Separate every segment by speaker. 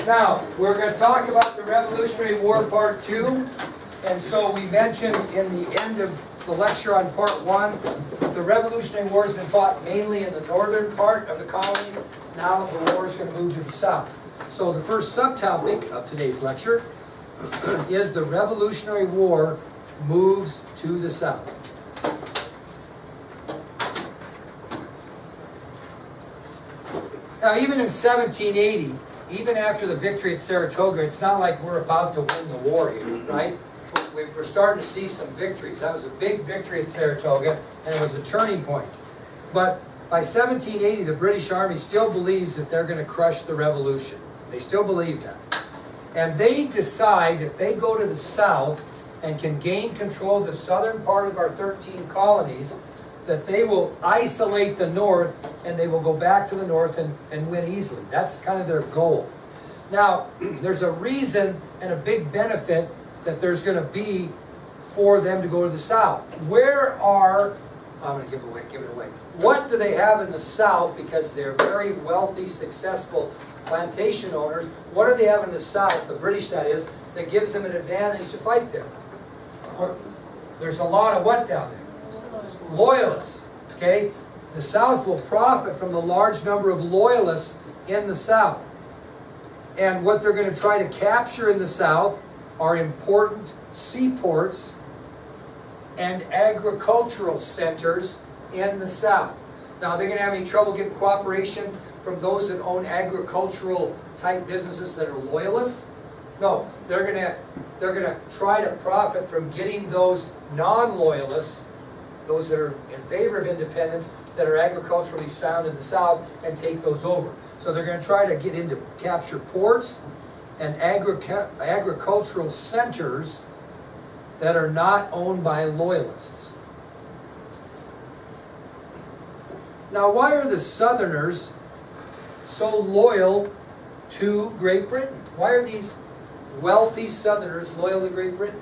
Speaker 1: Now, we're going to talk about the Revolutionary War Part 2. And so we mentioned in the end of the lecture on Part 1 that the Revolutionary War has been fought mainly in the northern part of the colonies. Now the war is going to move to the south. So the first subtopic of today's lecture is the Revolutionary War moves to the south. Now, even in 1780, even after the victory at Saratoga, it's not like we're about to win the war here, right? We're starting to see some victories. That was a big victory at Saratoga, and it was a turning point. But by 1780, the British Army still believes that they're going to crush the revolution. They still believe that. And they decide if they go to the south and can gain control of the southern part of our 13 colonies, that they will isolate the north and they will go back to the north and win easily. That's kind of their goal. Now, there's a reason and a big benefit that there's going to be for them to go to the south. Where are, I'm going to give it away. What do they have in the south, because they're very wealthy, successful plantation owners? What do they have in the south, the British that is, that gives them an advantage to fight there? There's a lot of what down there? Loyalists, okay? The South will profit from the large number of loyalists in the South. And what they're going to try to capture in the South are important seaports and agricultural centers in the South. Now, are they going to have any trouble getting cooperation from those that own agricultural type businesses that are loyalists? No, they're going to try to profit from getting those non-loyalists, those that are in favor of independence, that are agriculturally sound in the South, and take those over. So they're going to try to get into capture ports and agricultural centers that are not owned by loyalists. Now, why are the Southerners so loyal to Great Britain? Why are these wealthy Southerners loyal to Great Britain?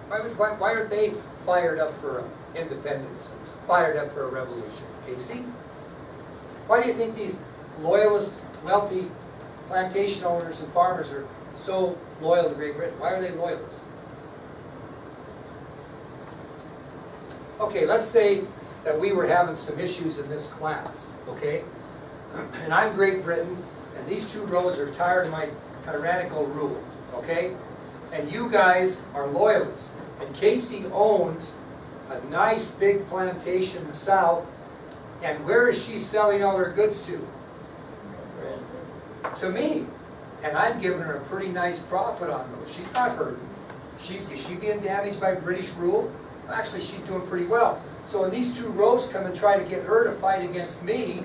Speaker 1: Why aren't they fired up for independence, fired up for a revolution? Casey? Why do you think these loyalist, wealthy plantation owners and farmers are so loyal to Great Britain? Why are they loyalists? Okay, let's say that we were having some issues in this class, okay? And I'm Great Britain, and these two rows are tired of my tyrannical rule, okay? And you guys are loyalists. And Casey owns a nice big plantation in the South, and where is she selling all her goods to? To me. And I'm giving her a pretty nice profit on those. She's not hurting. Is she being damaged by British rule? Actually, she's doing pretty well. So when these two rows come and try to get her to fight against me,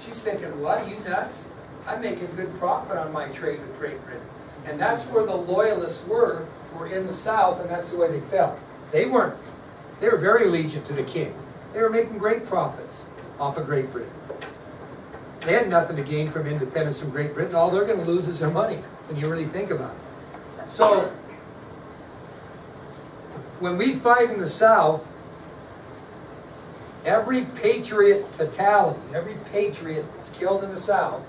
Speaker 1: she's thinking, what, are you nuts? I'm making good profit on my trade with Great Britain. And that's where the loyalists were in the South, and that's the way they felt. They were very allegiant to the king. They were making great profits off of Great Britain. They had nothing to gain from independence from Great Britain. All they're going to lose is their money, when you really think about it. So, when we fight in the South, every patriot fatality, every patriot that's killed in the South,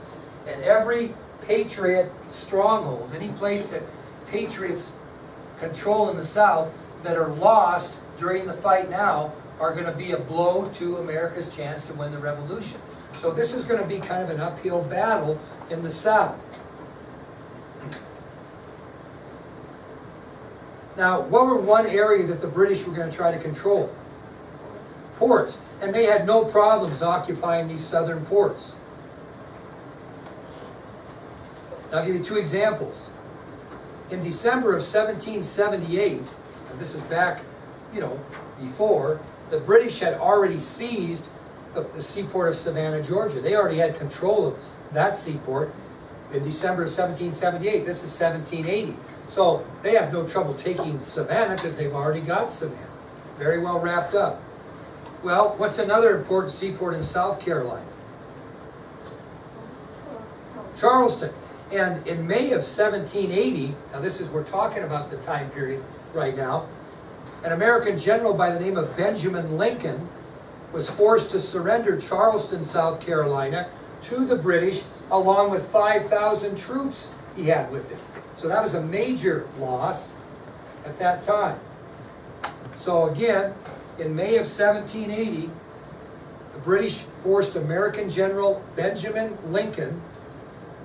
Speaker 1: and every patriot stronghold, any place that patriots control in the South that are lost during the fight now, are going to be a blow to America's chance to win the revolution. So this is going to be kind of an uphill battle in the South. Now, what were one area that the British were going to try to control? Ports. And they had no problems occupying these southern ports. I'll give you two examples. In December of 1778, and this is back, before, the British had already seized the seaport of Savannah, Georgia. They already had control of that seaport in December of 1778. This is 1780. So they have no trouble taking Savannah because they've already got Savannah. Very well wrapped up. Well, what's another important seaport in South Carolina? Charleston. And in May of 1780, now we're talking about the time period right now, an American general by the name of Benjamin Lincoln was forced to surrender Charleston, South Carolina, to the British, along with 5,000 troops he had with him. So that was a major loss at that time. So again, in May of 1780, the British forced American General Benjamin Lincoln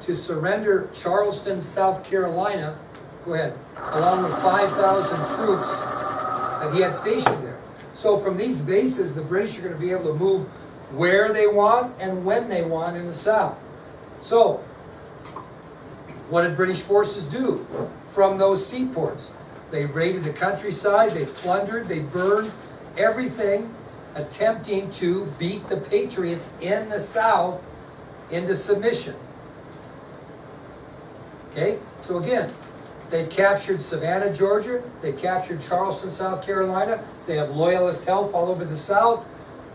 Speaker 1: to surrender Charleston, South Carolina, go ahead, along with 5,000 troops that he had stationed there. So from these bases, the British are going to be able to move where they want and when they want in the South. So, what did British forces do from those seaports? They raided the countryside, they plundered, they burned everything, attempting to beat the Patriots in the South into submission. Okay, so again, they captured Savannah, Georgia, they captured Charleston, South Carolina, they have Loyalist help all over the South,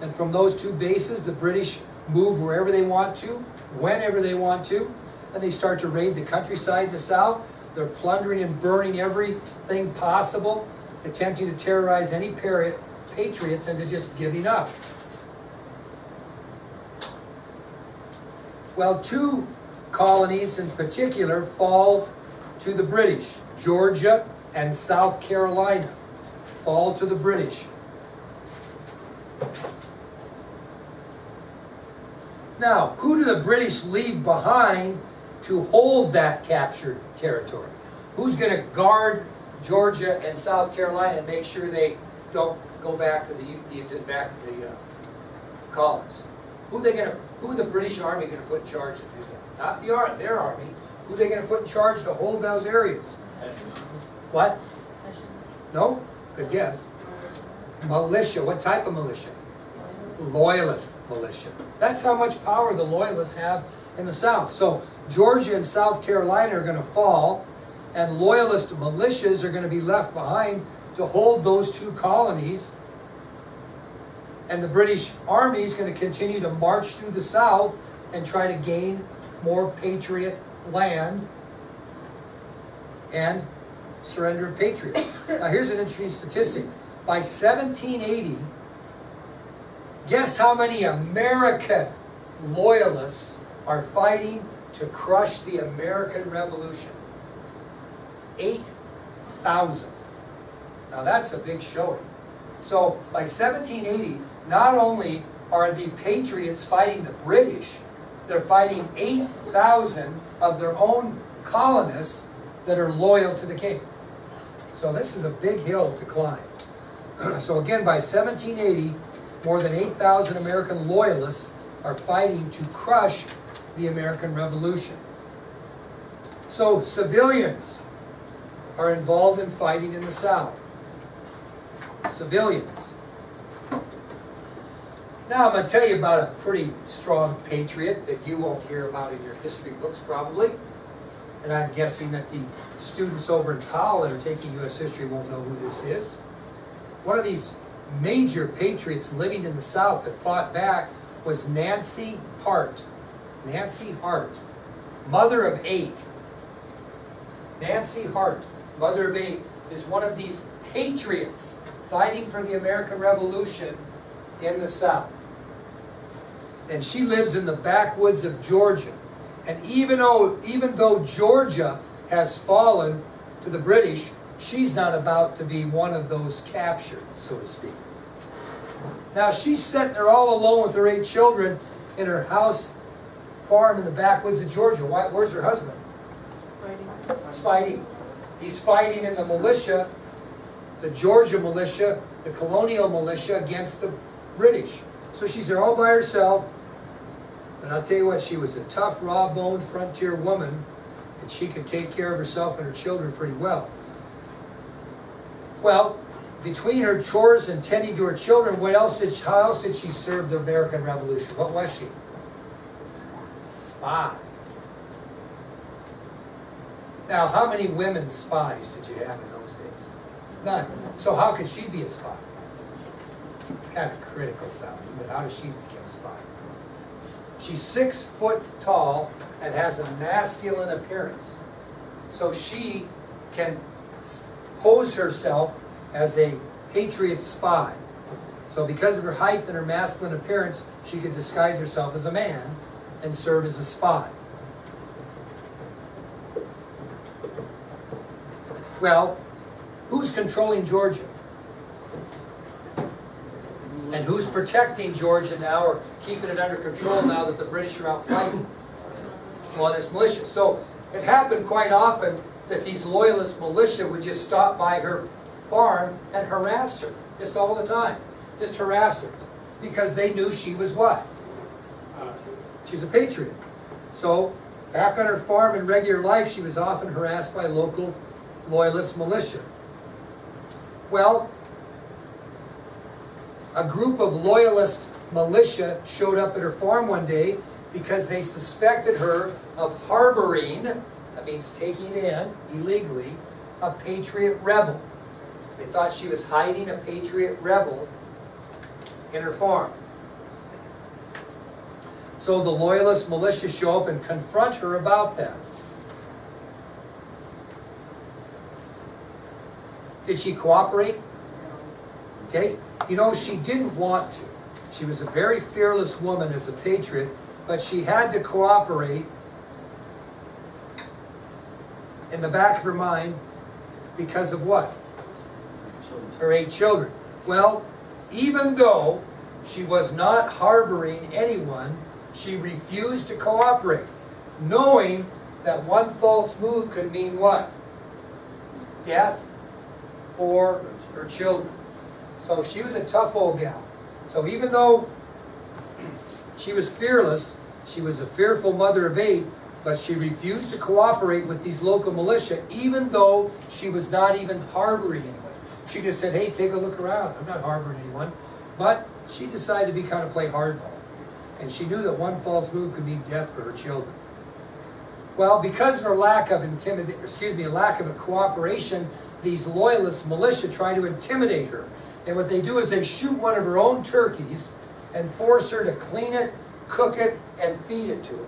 Speaker 1: and from those two bases, the British move wherever they want to, whenever they want to, and they start to raid the countryside in the South. They're plundering and burning everything possible, attempting to terrorize any patriots into just giving up. Well, two colonies in particular fall to the British. Georgia and South Carolina fall to the British. Now, who do the British leave behind to hold that captured territory? Who's going to guard Georgia and South Carolina and make sure they don't go back to the colonies? Who the British Army going to put in charge to do that? Not their army. Who are they going to put in charge to hold those areas? What? No? Good guess. Militia. What type of militia? Loyalist militia. That's how much power the Loyalists have in the South. So Georgia and South Carolina are going to fall, and Loyalist militias are going to be left behind to hold those two colonies. And the British Army is going to continue to march through the South and try to gain more Patriot land and surrender Patriots. Now here's an interesting statistic. By 1780, guess how many American Loyalists are fighting to crush the American Revolution? 8,000. Now that's a big showing. So by 1780, not only are the Patriots fighting the British, they're fighting 8,000 of their own colonists that are loyal to the king. So this is a big hill to climb. So again, by 1780, more than 8,000 American loyalists are fighting to crush the American Revolution. So civilians are involved in fighting in the South. Civilians. Now I'm going to tell you about a pretty strong patriot that you won't hear about in your history books probably. And I'm guessing that the students over in Powell that are taking U.S. history won't know who this is. One of these major patriots living in the South that fought back was Nancy Hart. Nancy Hart, mother of 8. Nancy Hart, mother of 8, is one of these patriots fighting for the American Revolution in the South. And she lives in the backwoods of Georgia. And even though Georgia has fallen to the British, she's not about to be one of those captured, so to speak. Now she's sitting there all alone with her 8 children in her house farm in the backwoods of Georgia. Where's her husband? He's fighting. He's fighting in the militia, the Georgia militia, the colonial militia against the British. So she's there all by herself. And I'll tell you what, she was a tough, raw-boned frontier woman, and she could take care of herself and her children pretty well. Well, between her chores and tending to her children, how else did she serve the American Revolution? What was she? A spy. Now, how many women spies did you have in those days? None. So how could she be a spy? It's kind of critical sounding, but how does she become a spy? She's 6 foot tall and has a masculine appearance. So she can pose herself as a patriot spy. So because of her height and her masculine appearance, she could disguise herself as a man and serve as a spy. Well, who's controlling Georgia? And who's protecting Georgia now, or keeping it under control now that the British are out fighting? Well, this militia. So it happened quite often that these loyalist militia would just stop by her farm and harass her, just all the time. Just harass her, because they knew she was what? She's a patriot. So back on her farm in regular life, she was often harassed by local loyalist militia. Well, a group of loyalist militia showed up at her farm one day because they suspected her of harboring, that means taking in illegally, a patriot rebel. They thought she was hiding a patriot rebel in her farm. So the loyalist militia show up and confront her about that. Did she cooperate? Okay. You know, she didn't want to. She was a very fearless woman as a patriot, but she had to cooperate in the back of her mind because of what? Her 8 children. Well, even though she was not harboring anyone, she refused to cooperate, knowing that one false move could mean what? Death for her children. So she was a tough old gal. So even though she was fearless, she was a fearful mother of 8, but she refused to cooperate with these local militia, even though she was not even harboring anyone. She just said, hey, take a look around. I'm not harboring anyone. But she decided to kind of play hardball. And she knew that one false move could mean death for her children. Well, because of her lack of lack of cooperation, these loyalist militia try to intimidate her. And what they do is they shoot one of her own turkeys and force her to clean it, cook it, and feed it to her.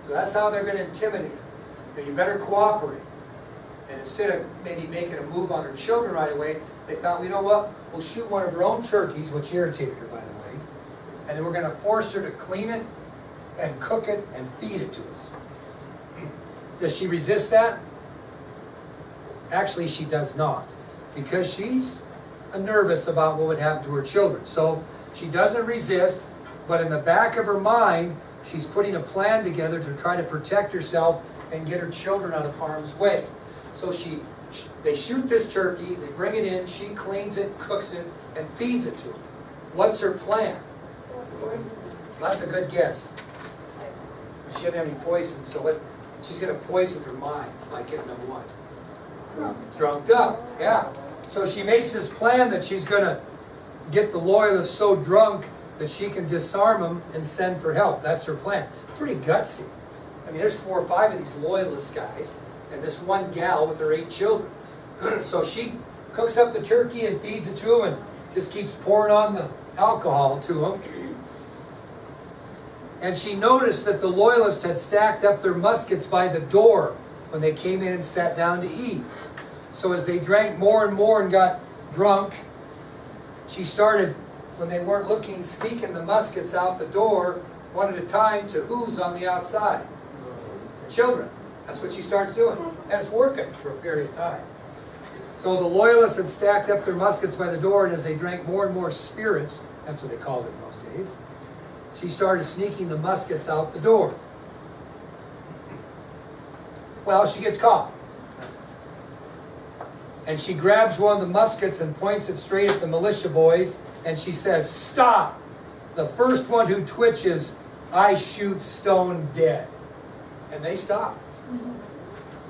Speaker 1: So that's how they're going to intimidate her. Now, you better cooperate. And instead of maybe making a move on her children right away, they thought, well, you know what? We'll shoot one of her own turkeys, which irritated her, by the way. And then we're going to force her to clean it and cook it and feed it to us. Does she resist that? Actually, she does not. Because she's nervous about what would happen to her children. So she doesn't resist, but in the back of her mind, she's putting a plan together to try to protect herself and get her children out of harm's way. So they shoot this turkey, they bring it in, she cleans it, cooks it, and feeds it to them. What's her plan? That's a good guess. She doesn't have any poison, so she's going to poison their minds by getting them what? Drunked up, yeah. So she makes this plan that she's going to get the loyalists so drunk that she can disarm them and send for help. That's her plan. It's pretty gutsy. I mean, there's 4 or 5 of these loyalist guys, and this one gal with her 8 children. So she cooks up the turkey and feeds it to them and just keeps pouring on the alcohol to them. And she noticed that the loyalists had stacked up their muskets by the door when they came in and sat down to eat. So as they drank more and more and got drunk, she started, when they weren't looking, sneaking the muskets out the door one at a time to who's on the outside? Children. That's what she starts doing. And it's working for a period of time. So the loyalists had stacked up their muskets by the door, and as they drank more and more spirits, that's what they called it in those days, she started sneaking the muskets out the door. Well, she gets caught. And she grabs one of the muskets and points it straight at the militia boys, and she says, "Stop! The first one who twitches, I shoot stone dead." And they stop.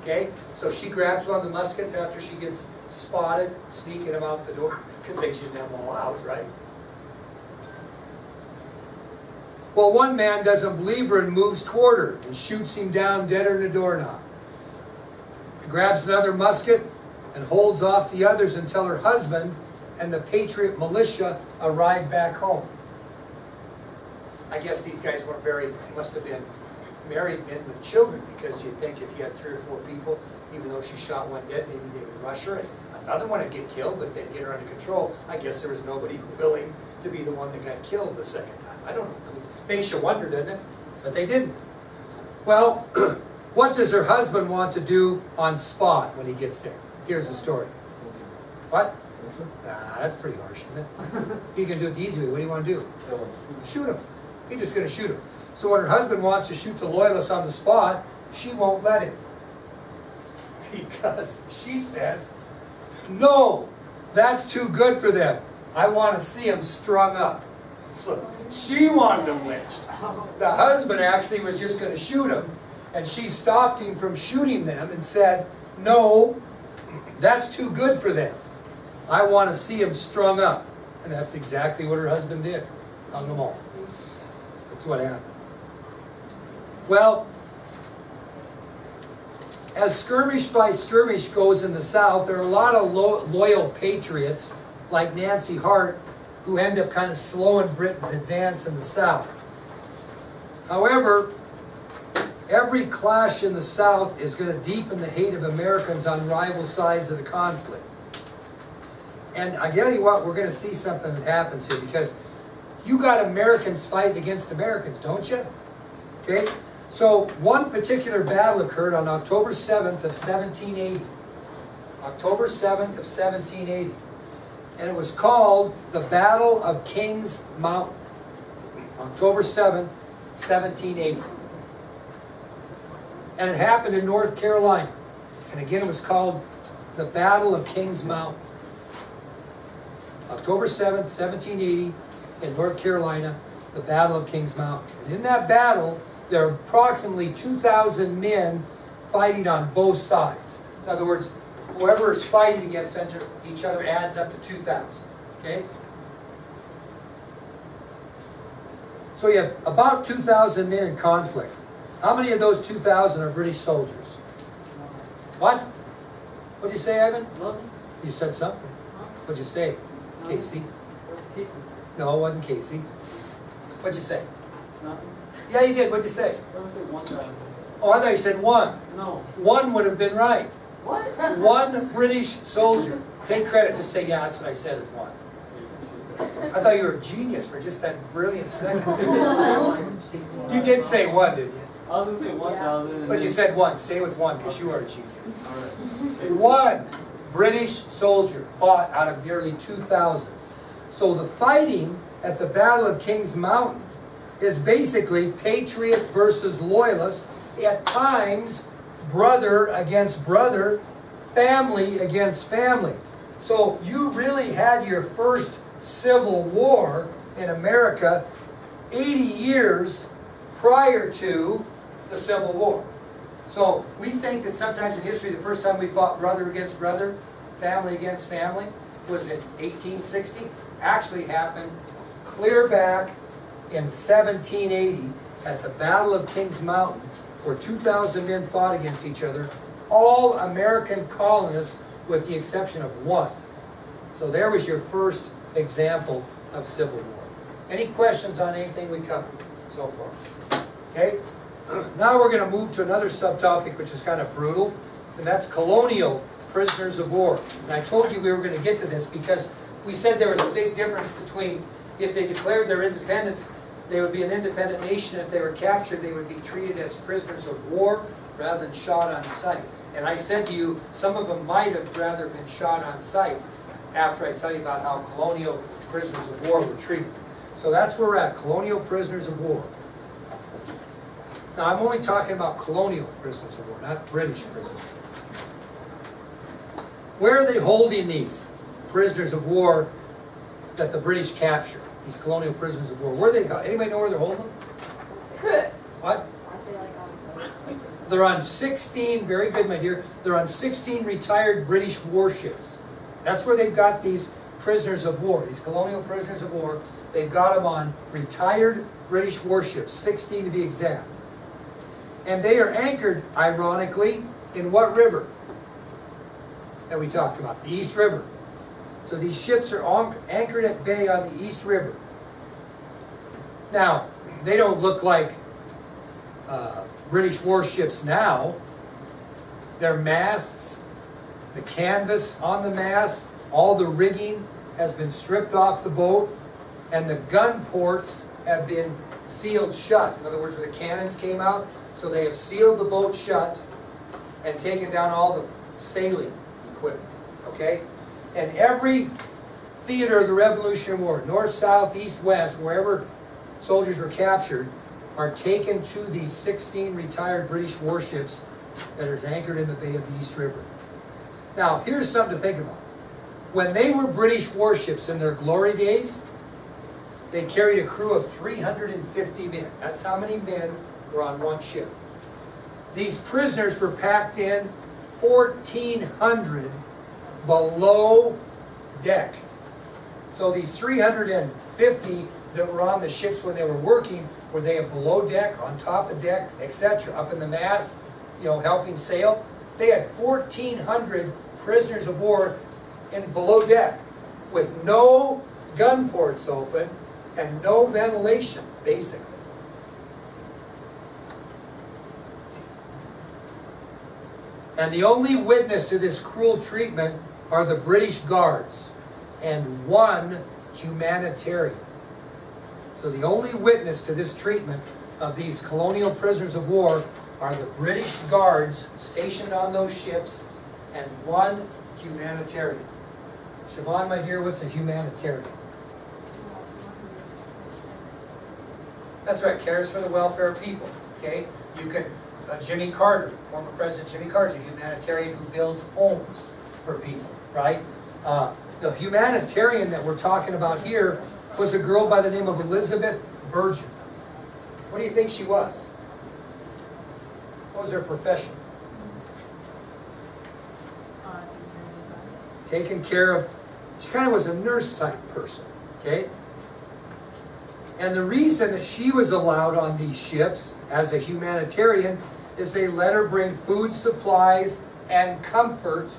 Speaker 1: Okay? So she grabs one of the muskets after she gets spotted, sneaking them out the door, because they shoot them all out, right? Well, one man doesn't believe her and moves toward her and shoots him down deader than a doorknob. Grabs another musket and holds off the others until her husband and the patriot militia arrive back home. I guess these guys weren't they must have been married men with children, because you'd think if you had 3 or 4 people, even though she shot one dead, maybe they would rush her and another one would get killed, but they'd get her under control. I guess there was nobody willing to be the one that got killed the second time. I don't know. I mean, makes you wonder, doesn't it? But they didn't. Well, what does her husband want to do on spot when he gets there? Here's the story. What? Nah, that's pretty harsh, isn't it? He can do it the easy way. What do you want to do? Shoot him. He's just going to shoot him. So when her husband wants to shoot the loyalists on the spot, she won't let him. Because she says, no, that's too good for them. I want to see them strung up. So she wanted him lynched. The husband actually was just going to shoot him, and she stopped him from shooting them and said, no, that's too good for them. I want to see them strung up. And that's exactly what her husband did. Hung them all. That's what happened. Well, as skirmish by skirmish goes in the South, there are a lot of loyal patriots like Nancy Hart who end up kind of slowing Britain's advance in the South. However, every clash in the South is going to deepen the hate of Americans on rival sides of the conflict. And I tell you what, we're going to see something that happens here, because you got Americans fighting against Americans, don't you? Okay? So one particular battle occurred on October 7th of 1780. October 7th of 1780. And it was called the Battle of Kings Mountain. October 7th, 1780. And it happened in North Carolina. And again, it was called the Battle of Kings Mountain. October 7th, 1780, in North Carolina, the Battle of Kings Mountain. And in that battle, there are approximately 2,000 men fighting on both sides. In other words, whoever is fighting against each other adds up to 2,000. Okay? So you have about 2,000 men in conflict. How many of those 2,000 are British soldiers? What? What'd you say, Ivan?
Speaker 2: Nothing.
Speaker 1: You said something. What'd you say?
Speaker 2: Nothing.
Speaker 1: Casey?
Speaker 2: Casey.
Speaker 1: No, it wasn't Casey. What'd you say?
Speaker 2: Nothing.
Speaker 1: Yeah, you did. What'd you say?
Speaker 2: I was say 1,000.
Speaker 1: Oh, I thought you said one.
Speaker 2: No.
Speaker 1: One would have been right.
Speaker 2: What?
Speaker 1: One British soldier. Take credit. Just say, yeah, that's what I said is one. I thought you were a genius for just that brilliant second. You did say one, didn't you?
Speaker 2: I was going to say 1,000.
Speaker 1: But you said one. Stay with one because you are a genius.
Speaker 2: Alright.
Speaker 1: One British soldier fought out of nearly 2,000. So the fighting at the Battle of Kings Mountain is basically patriot versus loyalist, at times brother against brother, family against family. So you really had your first civil war in America 80 years prior to the Civil War. So we think that sometimes in history the first time we fought brother against brother, family against family, was in 1860. Actually happened clear back in 1780 at the Battle of Kings Mountain, where 2,000 men fought against each other, all American colonists with the exception of one. So there was your first example of Civil War. Any questions on anything we covered so far? Okay? Now we're going to move to another subtopic which is kind of brutal, and that's colonial prisoners of war. And I told you we were going to get to this because we said there was a big difference between if they declared their independence, they would be an independent nation. If they were captured, they would be treated as prisoners of war rather than shot on sight. And I said to you, some of them might have rather been shot on sight after I tell you about how colonial prisoners of war were treated. So that's where we're at, colonial prisoners of war. Now I'm only talking about colonial prisoners of war, not British prisoners. Where are they holding these prisoners of war that the British captured? These colonial prisoners of war. Where are they? Anybody know where they're holding them? What? They're on 16, very good, my dear. They're on 16 retired British warships. That's where they've got these prisoners of war, these colonial prisoners of war. They've got them on retired British warships, 16 to be exact. And they are anchored, ironically, in what river that we talked about? The East River. So these ships are anchored at bay on the East River. Now, they don't look like British warships now. Their masts, the canvas on the masts, all the rigging has been stripped off the boat, and the gun ports have been sealed shut. In other words, where the cannons came out, so they have sealed the boat shut and taken down all the sailing equipment, okay? And every theater of the Revolutionary War, north, south, east, west, wherever soldiers were captured, are taken to these 16 retired British warships that is anchored in the Bay of the East River. Now, here's something to think about. When they were British warships in their glory days, they carried a crew of 350 men. That's how many men were on one ship. These prisoners were packed in 1,400 below deck. So these 350 that were on the ships when they were working, were they below deck, on top of deck, etc., up in the mast, helping sail? They had 1,400 prisoners of war in below deck with no gun ports open and no ventilation, basically. And the only witness to this cruel treatment are the British guards and one humanitarian. So the only witness to this treatment of these colonial prisoners of war are the British guards stationed on those ships and one humanitarian. Siobhan, my dear, what's a humanitarian? That's right, cares for the welfare of people, okay? You can, Jimmy Carter, former President Jimmy Carter, is a humanitarian who builds homes for people, right? The humanitarian that we're talking about here was a girl by the name of Elizabeth Burgin. What do you think she was? What was her profession? Taking care of, she kind of was a nurse type person, okay? And the reason that she was allowed on these ships as a humanitarian is they let her bring food supplies and comfort